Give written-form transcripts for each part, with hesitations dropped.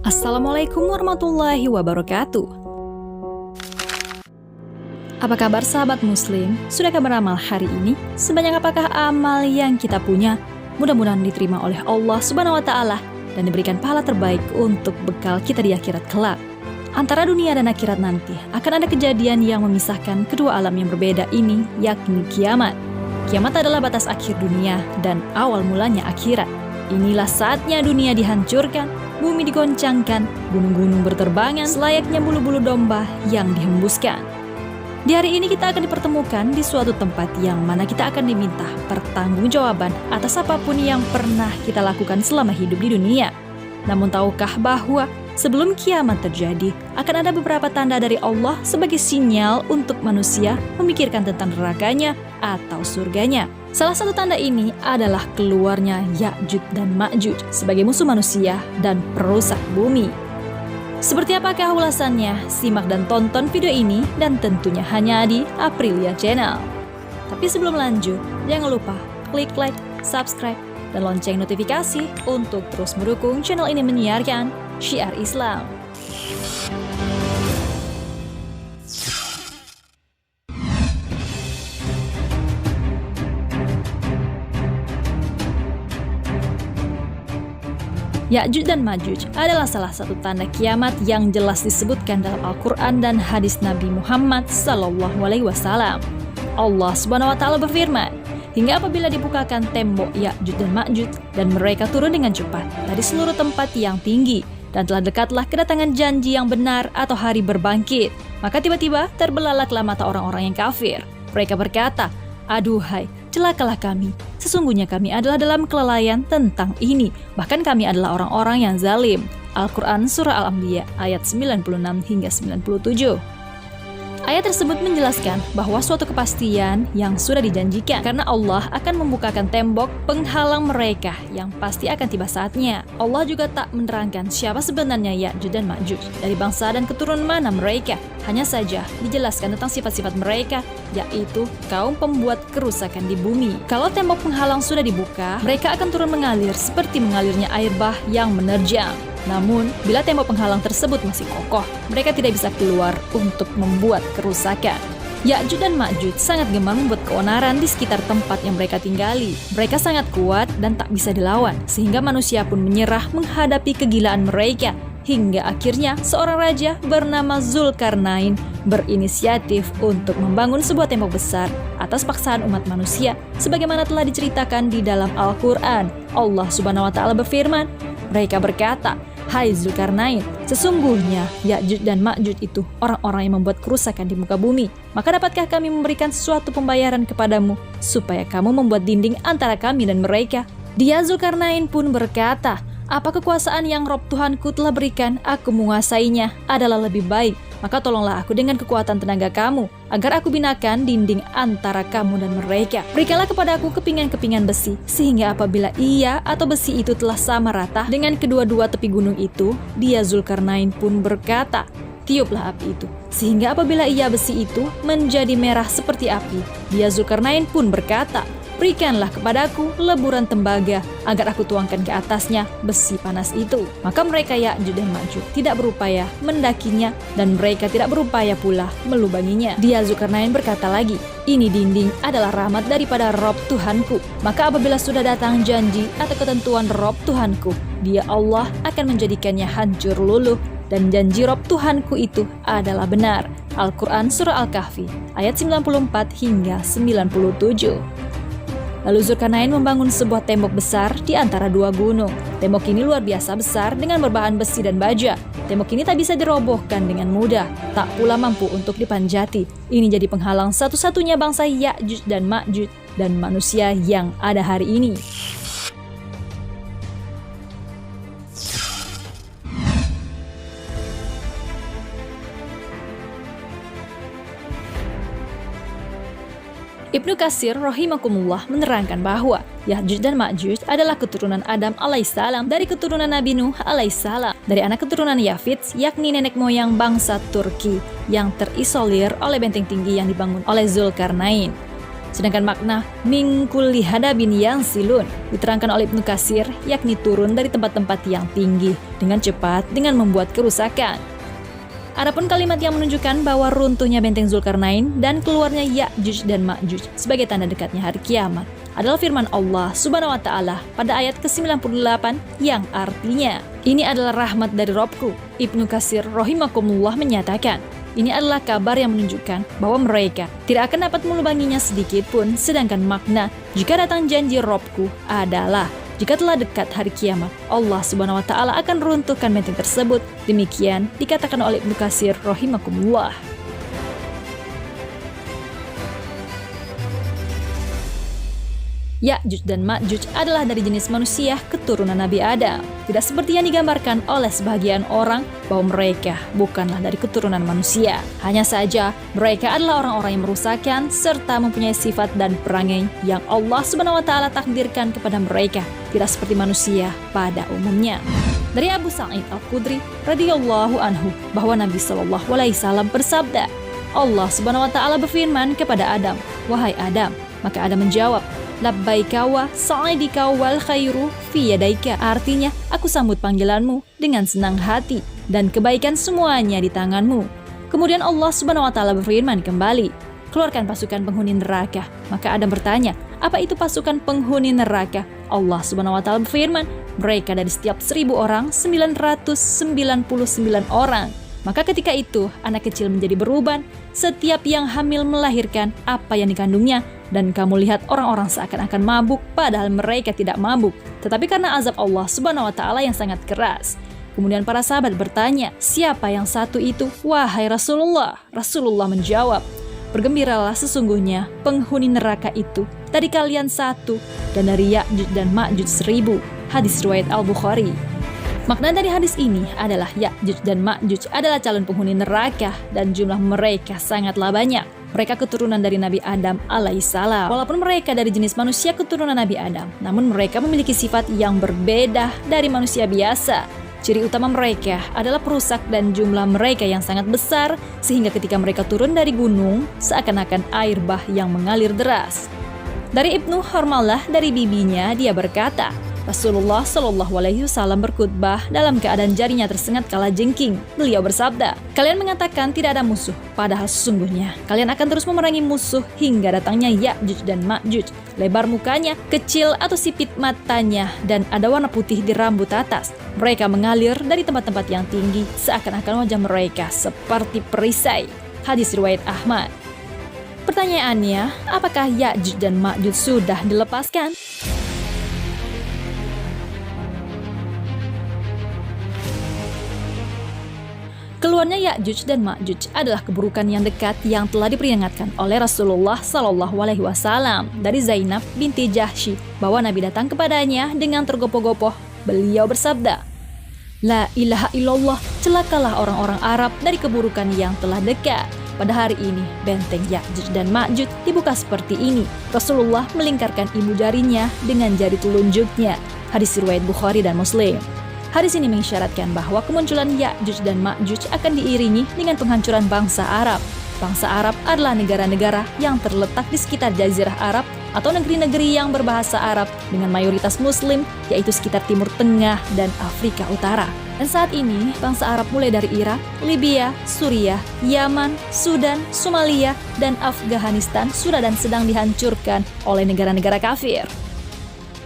Assalamualaikum warahmatullahi wabarakatuh. Apa kabar sahabat muslim? Sudahkah beramal hari ini? Sebanyak apakah amal yang kita punya? Mudah-mudahan diterima oleh Allah Subhanahu wa Ta'ala dan diberikan pahala terbaik untuk bekal kita di akhirat kelak. Antara dunia dan akhirat nanti akan ada kejadian yang memisahkan kedua alam yang berbeda ini, yakni kiamat. Kiamat adalah batas akhir dunia dan awal mulanya akhirat. Inilah saatnya dunia dihancurkan, bumi digoncangkan, gunung-gunung berterbangan selayaknya bulu-bulu domba yang dihembuskan. Di hari ini kita akan dipertemukan di suatu tempat yang mana kita akan diminta pertanggungjawaban atas apapun yang pernah kita lakukan selama hidup di dunia. Namun tahukah bahwa sebelum kiamat terjadi, akan ada beberapa tanda dari Allah sebagai sinyal untuk manusia memikirkan tentang nerakanya atau surganya. Salah satu tanda ini adalah keluarnya Ya'juj dan Ma'juj sebagai musuh manusia dan perusak bumi. Seperti apakah ulasannya? Simak dan tonton video ini dan tentunya hanya di Aprilia Channel. Tapi sebelum lanjut, jangan lupa klik like, subscribe, dan lonceng notifikasi untuk terus mendukung channel ini menyiarkan syiar Islam. Ya'juj dan Ma'juj adalah salah satu tanda kiamat yang jelas disebutkan dalam Al-Quran dan hadis Nabi Muhammad SAW. Allah Subhanahu wa Ta'ala berfirman, hingga apabila dibukakan tembok Ya'juj dan Ma'juj dan mereka turun dengan cepat dari seluruh tempat yang tinggi dan telah dekatlah kedatangan janji yang benar atau hari berbangkit, maka tiba-tiba terbelalalah mata orang-orang yang kafir. Mereka berkata, aduhai, celakalah kami. Sesungguhnya kami adalah dalam kelalaian tentang ini. Bahkan kami adalah orang-orang yang zalim. Al-Quran Surah Al-Anbiya ayat 96 hingga 97. Ayat tersebut menjelaskan bahwa suatu kepastian yang sudah dijanjikan karena Allah akan membukakan tembok penghalang mereka yang pasti akan tiba saatnya. Allah juga tak menerangkan siapa sebenarnya Ya'juj dan Ma'juj, dari bangsa dan keturunan mana mereka. Hanya saja dijelaskan tentang sifat-sifat mereka, yaitu kaum pembuat kerusakan di bumi. Kalau tembok penghalang sudah dibuka, mereka akan turun mengalir seperti mengalirnya air bah yang menerjang. Namun, bila tembok penghalang tersebut masih kokoh, mereka tidak bisa keluar untuk membuat kerusakan. Ya'juj dan Ma'juj sangat gemar membuat keonaran di sekitar tempat yang mereka tinggali. Mereka sangat kuat dan tak bisa dilawan, sehingga manusia pun menyerah menghadapi kegilaan mereka. Hingga akhirnya seorang raja bernama Zulkarnain berinisiatif untuk membangun sebuah tembok besar atas paksaan umat manusia, sebagaimana telah diceritakan di dalam Al-Quran. Allah Subhanahu wa Ta'ala berfirman, mereka berkata, hai Zulkarnain, sesungguhnya Ya'juj dan Ma'juj itu orang-orang yang membuat kerusakan di muka bumi. Maka dapatkah kami memberikan suatu pembayaran kepadamu supaya kamu membuat dinding antara kami dan mereka? Dia Zulkarnain pun berkata, apa kekuasaan yang Rob Tuhanku telah berikan, aku menguasainya adalah lebih baik. Maka tolonglah aku dengan kekuatan tenaga kamu, agar aku binakan dinding antara kamu dan mereka. Berikanlah kepada aku kepingan-kepingan besi, sehingga apabila ia atau besi itu telah sama rata dengan kedua-dua tepi gunung itu, dia Zulkarnain pun berkata, tiuplah api itu. Sehingga apabila ia besi itu menjadi merah seperti api, dia Zulkarnain pun berkata, berikanlah kepadaku leburan tembaga agar aku tuangkan ke atasnya besi panas itu. Maka mereka Ya'juj dan Ma'juj tidak berupaya mendakinya dan mereka tidak berupaya pula melubanginya. Dia Zulkarnain berkata lagi, ini dinding adalah rahmat daripada Rob Tuhanku. Maka apabila sudah datang janji atau ketentuan Rob Tuhanku, dia Allah akan menjadikannya hancur luluh dan janji Rob Tuhanku itu adalah benar. Al-Quran Surah Al-Kahfi ayat 94 hingga 97. Lalu Zulkarnain membangun sebuah tembok besar di antara dua gunung. Tembok ini luar biasa besar dengan berbahan besi dan baja. Tembok ini tak bisa dirobohkan dengan mudah, tak pula mampu untuk dipanjati. Ini jadi penghalang satu-satunya bangsa Ya'juj dan Ma'juj dan manusia yang ada hari ini. Ibnu Katsir rahimakumullah menerangkan bahwa Ya'juj dan Ma'juj adalah keturunan Adam alaihissalam dari keturunan Nabi Nuh alaihissalam, dari anak keturunan Yafits, yakni nenek moyang bangsa Turki yang terisolir oleh benteng tinggi yang dibangun oleh Zulkarnain. Sedangkan makna min kulli hadabin yansilun diterangkan oleh Ibnu Katsir, yakni turun dari tempat-tempat yang tinggi dengan cepat dengan membuat kerusakan. Adapun kalimat yang menunjukkan bahwa runtuhnya benteng Zulkarnain dan keluarnya Ya'juj dan Ma'juj sebagai tanda dekatnya hari kiamat adalah firman Allah Subhanahu wa Ta'ala pada ayat ke-98 yang artinya, "Ini adalah rahmat dari Robku." Ibnu Katsir rahimakumullah menyatakan, ini adalah kabar yang menunjukkan bahwa mereka tidak akan dapat melubanginya sedikit pun, sedangkan makna jika datang janji Robku adalah jika telah dekat hari kiamat, Allah Subhanahu wa Ta'ala akan runtuhkan benteng tersebut. Demikian dikatakan oleh Ibnu Katsir rahimakumullah. Ya'juj dan Ma'juj adalah dari jenis manusia keturunan Nabi Adam. Tidak seperti yang digambarkan oleh sebagian orang bahwa mereka bukanlah dari keturunan manusia. Hanya saja mereka adalah orang-orang yang merusakkan serta mempunyai sifat dan perangai yang Allah Subhanahu wa Ta'ala takdirkan kepada mereka, tidak seperti manusia pada umumnya. Dari Abu Sa'id Al-Khudri radhiyallahu anhu bahwa Nabi sallallahu alaihi wasallam bersabda, Allah Subhanahu wa Ta'ala berfirman kepada Adam, "Wahai Adam." Maka Adam menjawab, "Labbaika wa sa'idika wal khairu fi yadaika." Artinya, aku sambut panggilanmu dengan senang hati dan kebaikan semuanya di tanganmu. Kemudian Allah Subhanahu wa Ta'ala berfirman kembali, "Keluarkan pasukan penghuni neraka." Maka Adam bertanya, "Apa itu pasukan penghuni neraka?" Allah Subhanahu wa Ta'ala berfirman, "Mereka dari setiap 1000 orang 999 orang." Maka ketika itu anak kecil menjadi beruban, setiap yang hamil melahirkan apa yang dikandungnya, dan kamu lihat orang-orang seakan-akan mabuk padahal mereka tidak mabuk, tetapi karena azab Allah Subhanahu wa Ta'ala yang sangat keras. Kemudian para sahabat bertanya, "Siapa yang satu itu, wahai Rasulullah?" Rasulullah menjawab, "Bergembiralah, sesungguhnya penghuni neraka itu dari kalian satu, dan dari Ya'juj dan Ma'juj 1000. Hadis riwayat Al-Bukhari. Makna dari hadis ini adalah Ya'juj dan Ma'juj adalah calon penghuni neraka dan jumlah mereka sangatlah banyak. Mereka keturunan dari Nabi Adam alaihissalam. Walaupun mereka dari jenis manusia keturunan Nabi Adam, namun mereka memiliki sifat yang berbeda dari manusia biasa. Ciri utama mereka adalah perusak dan jumlah mereka yang sangat besar, sehingga ketika mereka turun dari gunung, seakan-akan air bah yang mengalir deras. Dari Ibnu Harmalah dari bibinya, dia berkata, Rasulullah Shallallahu Alaihi Wasallam berkhutbah dalam keadaan jarinya tersengat kala jengking. Beliau bersabda, "Kalian mengatakan tidak ada musuh, padahal sesungguhnya kalian akan terus memerangi musuh hingga datangnya Ya'juj dan Ma'juj. Lebar mukanya, kecil atau sipit matanya, dan ada warna putih di rambut atas. Mereka mengalir dari tempat-tempat yang tinggi, seakan-akan wajah mereka seperti perisai." Hadis riwayat Ahmad. Pertanyaannya, apakah Ya'juj dan Ma'juj sudah dilepaskan? Keluarnya Ya'juj dan Ma'juj adalah keburukan yang dekat yang telah diperingatkan oleh Rasulullah Shallallahu Alaihi Wasallam dari Zainab binti Jahsy bahwa Nabi datang kepadanya dengan tergopoh-gopoh. Beliau bersabda, "La ilaha illallah, celakalah orang-orang Arab dari keburukan yang telah dekat. Pada hari ini, benteng Ya'juj dan Ma'juj dibuka seperti ini." Rasulullah melingkarkan ibu jarinya dengan jari telunjuknya. Hadis riwayat Bukhari dan Muslim. Hadis ini mengisyaratkan bahwa kemunculan Ya'juj dan Ma'juj akan diiringi dengan penghancuran bangsa Arab. Bangsa Arab adalah negara-negara yang terletak di sekitar Jazirah Arab atau negeri-negeri yang berbahasa Arab dengan mayoritas Muslim, yaitu sekitar Timur Tengah dan Afrika Utara. Dan saat ini, bangsa Arab mulai dari Irak, Libya, Suriah, Yaman, Sudan, Somalia, dan Afghanistan sudah dan sedang dihancurkan oleh negara-negara kafir.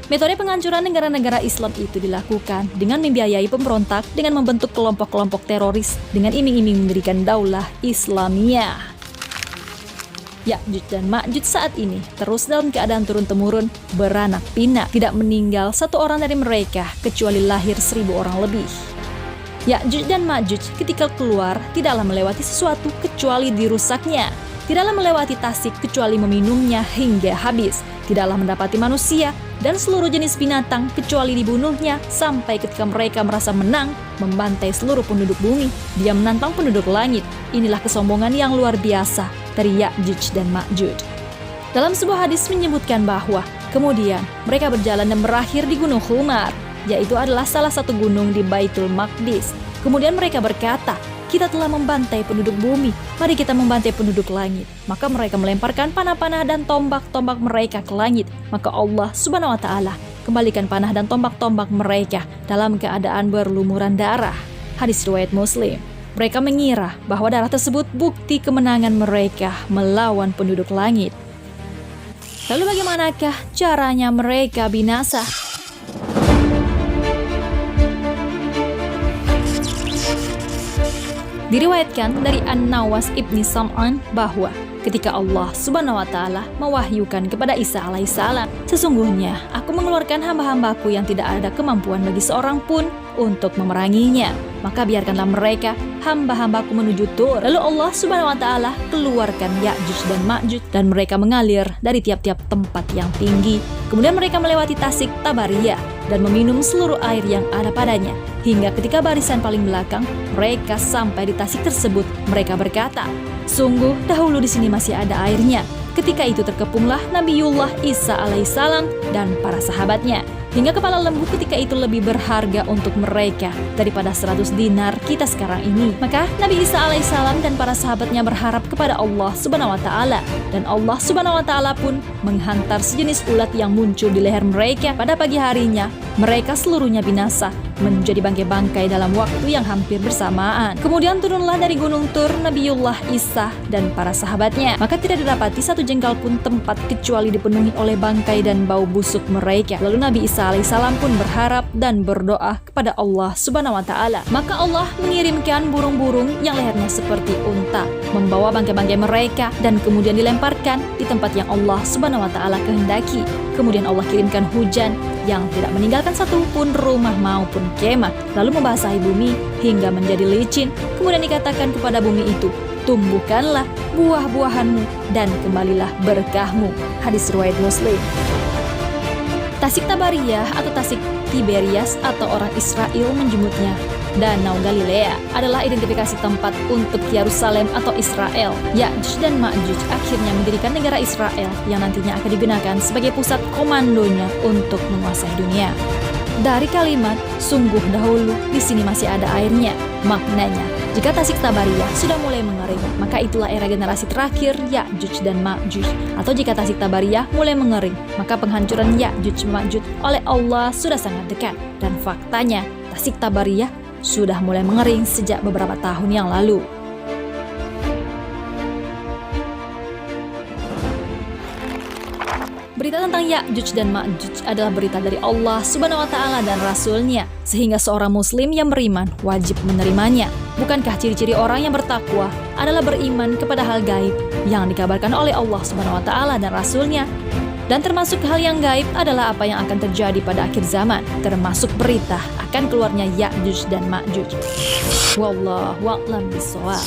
Metode penghancuran negara-negara Islam itu dilakukan dengan membiayai pemberontak dengan membentuk kelompok-kelompok teroris dengan iming-iming mendirikan daulah Islamiyah. Ya'juj dan Ma'juj saat ini terus dalam keadaan turun-temurun, beranak pinak. Tidak meninggal satu orang dari mereka kecuali lahir 1000 orang lebih. Ya'juj dan Ma'juj ketika keluar tidaklah melewati sesuatu kecuali dirusaknya. Tidaklah melewati tasik kecuali meminumnya hingga habis. Tidaklah mendapati manusia dan seluruh jenis binatang kecuali dibunuhnya, sampai ketika mereka merasa menang, membantai seluruh penduduk bumi. Dia menantang penduduk langit. Inilah kesombongan yang luar biasa dari Ya'juj dan Ma'juj. Dalam sebuah hadis menyebutkan bahwa kemudian mereka berjalan dan berakhir di Gunung Humar, yaitu adalah salah satu gunung di Baitul Maqdis. Kemudian mereka berkata, kita telah membantai penduduk bumi, mari kita membantai penduduk langit. Maka mereka melemparkan panah-panah dan tombak-tombak mereka ke langit. Maka Allah Subhanahu wa Ta'ala kembalikan panah dan tombak-tombak mereka dalam keadaan berlumuran darah. Hadis riwayat Muslim. Mereka mengira bahwa darah tersebut bukti kemenangan mereka melawan penduduk langit. Lalu bagaimanakah caranya mereka binasa? Diriwayatkan dari An-Nawas Ibni Sam'an bahwa ketika Allah Subhanahu wa Ta'ala mewahyukan kepada Isa alaihissalam, sesungguhnya aku mengeluarkan hamba-hambaku yang tidak ada kemampuan bagi seorang pun untuk memeranginya. Maka biarkanlah mereka hamba-hambaku menuju Tur. Lalu Allah Subhanahu wa Ta'ala keluarkan Ya'juj dan Ma'juj dan mereka mengalir dari tiap-tiap tempat yang tinggi. Kemudian mereka melewati Tasik Tabariyah dan meminum seluruh air yang ada padanya. Hingga ketika barisan paling belakang mereka sampai di Tasik tersebut, mereka berkata, sungguh dahulu di sini masih ada airnya. Ketika itu terkepunglah Nabiullah Isa alaihissalam dan para sahabatnya. Hingga kepala lembu ketika itu lebih berharga untuk mereka daripada 100 dinar kita sekarang ini. Maka Nabi Isa alaihissalam dan para sahabatnya berharap kepada Allah Subhanahu wa Ta'ala. Dan Allah Subhanahu wa Ta'ala pun menghantar sejenis ulat yang muncul di leher mereka. Pada pagi harinya mereka seluruhnya binasa menjadi bangkai-bangkai dalam waktu yang hampir bersamaan. Kemudian turunlah dari gunung Tur Nabiullah Isa dan para sahabatnya. Maka tidak didapati satu jengkal pun tempat kecuali dipenuhi oleh bangkai dan bau busuk mereka. Lalu Nabi Isa alaihissalam pun berharap dan berdoa kepada Allah Subhanahu wa Ta'ala. Maka Allah mengirimkan burung-burung yang lehernya seperti unta, membawa bangkai-bangkai mereka dan kemudian dilemparkan di tempat yang Allah Subhanahu wa Ta'ala kehendaki. Kemudian Allah kirimkan hujan yang tidak meninggalkan satu pun rumah maupun kemah, lalu membasahi bumi hingga menjadi licin. Kemudian dikatakan kepada bumi itu, tumbuhkanlah buah-buahanmu dan kembalilah berkahmu. Hadis riwayat Muslim. Tasik Tabariyah atau Tasik Tiberias atau orang Israel menjemputnya Danau Galilea adalah identifikasi tempat untuk Yerusalem atau Israel. Ya'juj dan Ma'juj akhirnya mendirikan negara Israel yang nantinya akan digunakan sebagai pusat komandonya untuk menguasai dunia. Dari kalimat sungguh dahulu di sini masih ada airnya, maknanya jika Tasik Tabariyah sudah mulai mengering, maka itulah era generasi terakhir Ya'juj dan Ma'juj. Atau jika Tasik Tabariyah mulai mengering, maka penghancuran Ya'juj Ma'juj oleh Allah sudah sangat dekat. Dan faktanya Tasik Tabariyah sudah mulai mengering sejak beberapa tahun yang lalu. Berita tentang Ya'juj dan Ma'juj adalah berita dari Allah Subhanahu wa Ta'ala dan Rasul-Nya, sehingga seorang muslim yang beriman wajib menerimanya. Bukankah ciri-ciri orang yang bertakwa adalah beriman kepada hal gaib yang dikabarkan oleh Allah Subhanahu wa Ta'ala dan Rasul-Nya? Dan termasuk hal yang gaib adalah apa yang akan terjadi pada akhir zaman, termasuk berita akan keluarnya Ya'juj dan Ma'juj. Wallahu a'lam bishawab.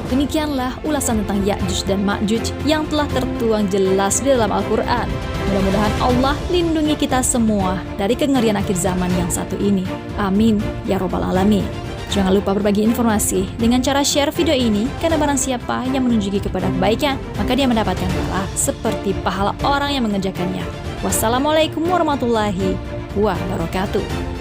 Demikianlah ulasan tentang Ya'juj dan Ma'juj yang telah tertuang jelas di dalam Al-Quran. Mudah-mudahan Allah lindungi kita semua dari kengerian akhir zaman yang satu ini. Amin ya robbal alamin. Jangan lupa berbagi informasi dengan cara share video ini, karena barang siapa yang menunjuki kepada kebaikan, maka dia mendapatkan pahala seperti pahala orang yang mengerjakannya. Wassalamualaikum warahmatullahi wabarakatuh.